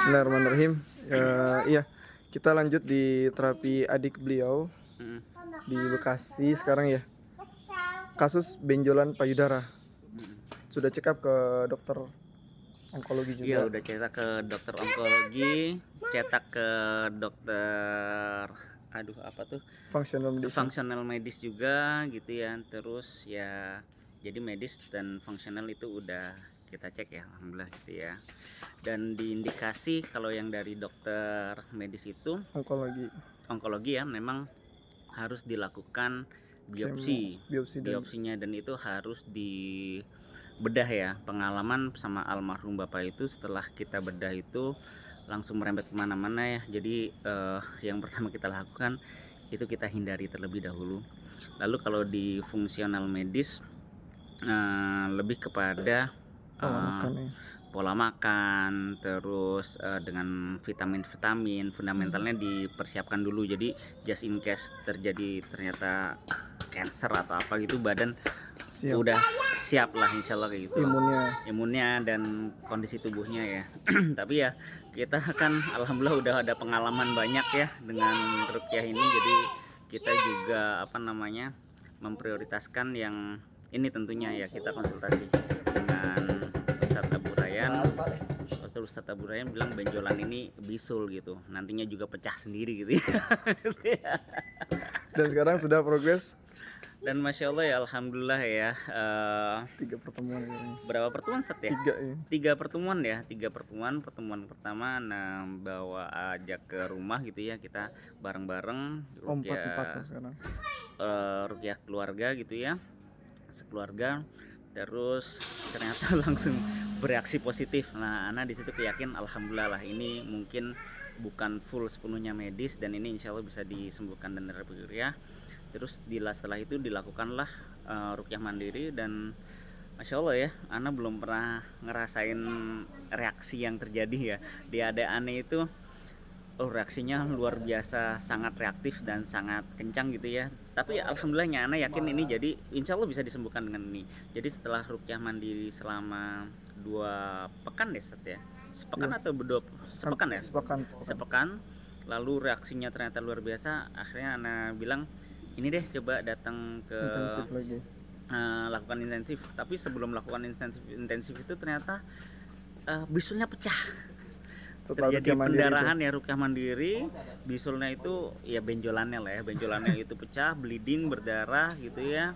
Bismillahirrahmanirrahim. Iya, kita lanjut di terapi adik beliau Mm, di Bekasi sekarang ya. Kasus benjolan payudara. mm. Sudah check up ke dokter onkologi Iya, juga. udah cetak ke dokter onkologi, cetak ke dokter, aduh apa tuh, Functional medicine. fungsional medis juga gitu ya. Terus ya, jadi medis dan fungsional itu udah kita cek ya, alhamdulillah gitu ya. Dan diindikasi kalau yang dari dokter medis itu Onkologi, onkologi ya, memang harus dilakukan kemo, biopsi, biopsi dan biopsinya, dan itu harus dibedah ya. Pengalaman sama almarhum bapak itu, setelah kita bedah itu langsung merembet kemana-mana ya. Jadi yang pertama kita lakukan itu kita hindari terlebih dahulu. Lalu kalau di fungsional medis lebih kepada pola eh, makan ya. pola makan, terus dengan vitamin-vitamin fundamentalnya dipersiapkan dulu. Jadi just in case terjadi ternyata cancer atau apa gitu, badan Siap. udah siap lah insya Allah kayak gitu. Imunnya Dan kondisi tubuhnya ya. Tapi ya kita kan alhamdulillah udah ada pengalaman banyak ya dengan rukyah ini. Jadi kita juga memprioritaskan yang ini, tentunya ya kita konsultasi dengan Ustadz Abu Rayyan. Ustadz Abu Rayyan bilang benjolan ini bisul gitu, nantinya juga pecah sendiri gitu ya. dan sekarang sudah progres Dan masya Allah ya, alhamdulillah ya. 3 pertemuan kayaknya. Berapa pertemuan set ya? 3 ya. 3 pertemuan ya. 3 pertemuan. Pertemuan pertama bawa ajak ke rumah gitu ya, kita bareng-bareng Empat rukyah, sekarang. rukyah keluarga gitu ya, sekeluarga. Terus ternyata langsung bereaksi positif. Nah, Ana di situ yakin alhamdulillah lah, ini mungkin bukan full sepenuhnya medis, dan ini insya Allah bisa disembuhkan dan ya. Terus setelah itu dilakukanlah rukyah mandiri, dan masya Allah ya, Ana belum pernah ngerasain reaksi yang terjadi ya di adik Ana itu. Reaksinya luar biasa, sangat reaktif dan sangat kencang gitu ya. Tapi ya, alhamdulillahnya Ana yakin ini jadi insya Allah bisa disembuhkan dengan ini. Jadi setelah rukyah mandiri selama 2 pekan deh Set ya, sepekan Yes. atau sepekan ya, Sepekan. lalu reaksinya ternyata luar biasa. Akhirnya Ana bilang ini deh, coba datang ke Intensif lagi. lakukan intensif. Tapi sebelum melakukan intensif itu ternyata bisulnya pecah. Setelah Terjadi rukyah mandiri pendarahan ya, rukyah mandiri. Bisulnya itu ya benjolannya lah ya, benjolannya itu pecah, bleeding, berdarah gitu ya.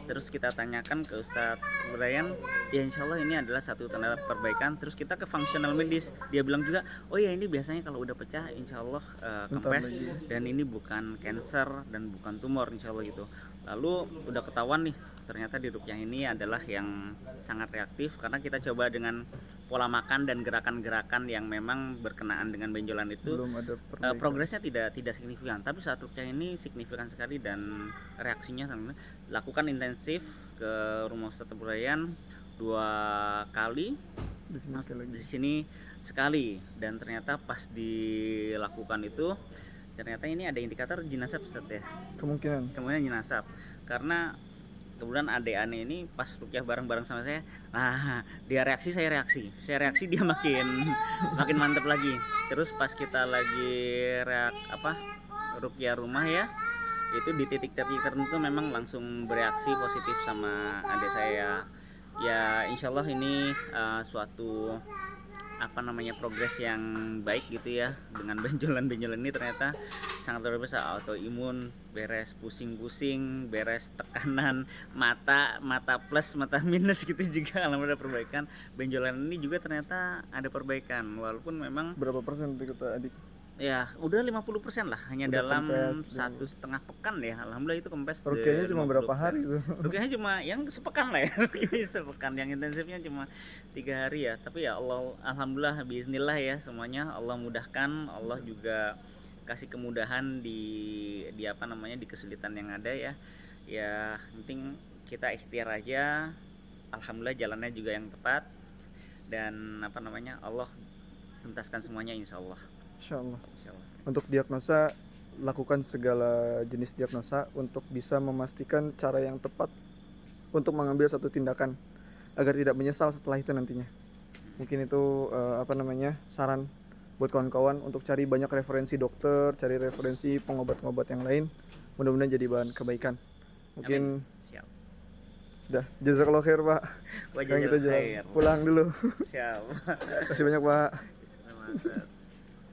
Terus kita tanyakan ke Ustadz Brian, ya insya Allah ini adalah satu tanda perbaikan. Terus kita ke fungsional medis, dia bilang juga, oh ya ini biasanya kalau udah pecah insya Allah kempes, dan ini bukan cancer dan bukan tumor insya Allah gitu. Lalu udah ketahuan nih, ternyata di rukyah ini adalah yang sangat reaktif, karena kita coba dengan pola makan dan gerakan-gerakan yang memang berkenaan dengan benjolan itu. Belum ada Progresnya tidak signifikan, tapi saat rukyah ini signifikan sekali dan reaksinya sangat. Lakukan intensif ke rumah Ustadz Abu Rayyan 2 kali, di sini sekali, dan ternyata pas dilakukan itu ternyata ini ada indikator jinasab Ustadz ya, kemungkinan jinasab. Karena kemudian adek aneh ini pas rukyah bareng-bareng sama saya, dia reaksi, saya reaksi, dia makin mantep lagi. Terus pas kita lagi rukyah rumah ya, itu di titik tertentu memang langsung bereaksi positif sama adik saya. Ya insya Allah ini suatu progres yang baik gitu ya. Dengan benjolan-benjolan ini ternyata sangat luar biasa, autoimun beres, pusing-pusing beres, tekanan mata plus mata minus gitu juga alhamdulillah perbaikan. Benjolan ini juga ternyata ada perbaikan, walaupun memang berapa persen itu kata adik? Ya udah 50% lah, hanya udah dalam 1,5 pekan ya, alhamdulillah itu kempes. Rukyahnya cuma berapa hari tuh? Rukyahnya cuma yang sepekan lah ya. Sepekan, yang intensifnya cuma 3 hari ya. Tapi ya Allah, alhamdulillah, biiznillah ya, semuanya Allah mudahkan. Allah juga kasih kemudahan di kesulitan yang ada ya. Ya penting kita ikhtiar aja, alhamdulillah jalannya juga yang tepat, dan Allah tuntaskan semuanya insya Allah. Insya Allah. Untuk diagnosa, lakukan segala jenis diagnosa untuk bisa memastikan cara yang tepat untuk mengambil satu tindakan agar tidak menyesal setelah itu nantinya. Mungkin itu saran buat kawan-kawan untuk cari banyak referensi dokter, cari referensi pengobat-pengobat yang lain. Mudah-mudahan jadi bahan kebaikan. Mungkin Amin. Siap. sudah. Jazakallah khair Pak. Wah, Sekarang kita jazakallah jalan khair. pulang dulu. Siap. Terima kasih banyak Pak. Selamat.